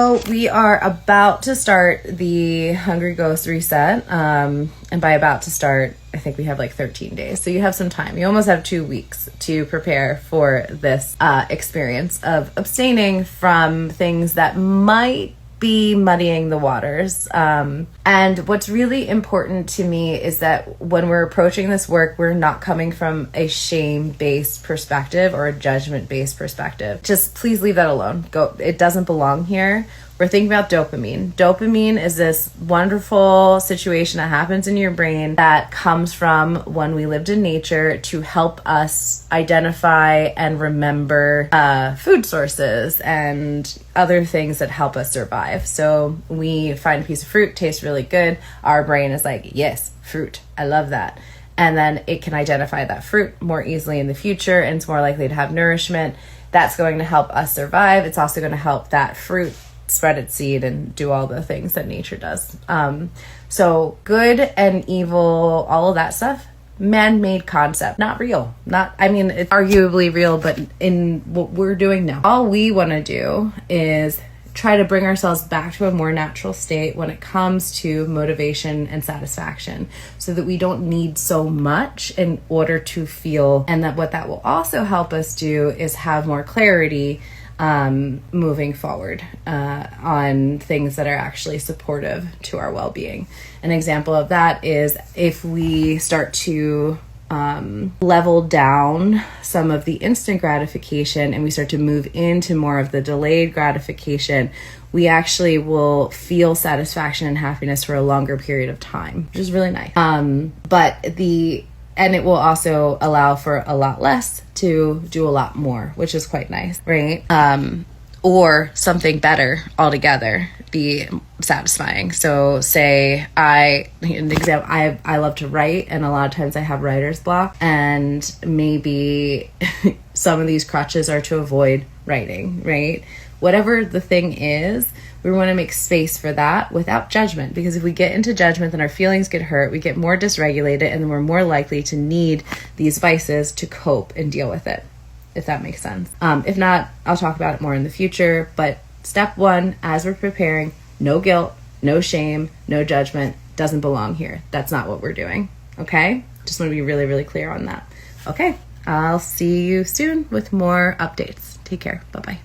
So we are about to start the Hungry Ghost reset. And by about to start, I think we have like 13 days. So you have some time. You almost have 2 weeks to prepare for this experience of abstaining from things that might be muddying the waters. And what's really important to me is that when we're approaching this work, we're not coming from a shame-based perspective or a judgment-based perspective. Just please leave that alone. It doesn't belong here. We're thinking about dopamine. Dopamine is this wonderful situation that happens in your brain that comes from when we lived in nature to help us identify and remember food sources and other things that help us survive. So we find a piece of fruit, tastes really good. Our brain is like, yes, fruit. I love that. And then it can identify that fruit more easily in the future, and it's more likely to have nourishment. That's going to help us survive. It's also going to help that fruit spread its seed and do all the things that nature does. So good and evil, all of that stuff, man-made concept, not real. It's arguably real, but in what we're doing now, all we want to do is try to bring ourselves back to a more natural state when it comes to motivation and satisfaction, so that we don't need so much in order to feel. And that what that will also help us do is have more clarity moving forward on things that are actually supportive to our well-being. An example of that is if we start to level down some of the instant gratification and we start to move into more of the delayed gratification, we actually will feel satisfaction and happiness for a longer period of time, which is really nice. And it will also allow for a lot less to do a lot more, which is quite nice, right? Or something better altogether be satisfying. So say I love to write, and a lot of times I have writer's block, and maybe some of these crutches are to avoid writing, right? Whatever the thing is, we want to make space for that without judgment, because if we get into judgment, then our feelings get hurt, we get more dysregulated, and then we're more likely to need these vices to cope and deal with it, if that makes sense. If not, I'll talk about it more in the future. But step one, as we're preparing, no guilt, no shame, no judgment, doesn't belong here. That's not what we're doing, okay? Just want to be really, really clear on that. Okay, I'll see you soon with more updates. Take care. Bye-bye.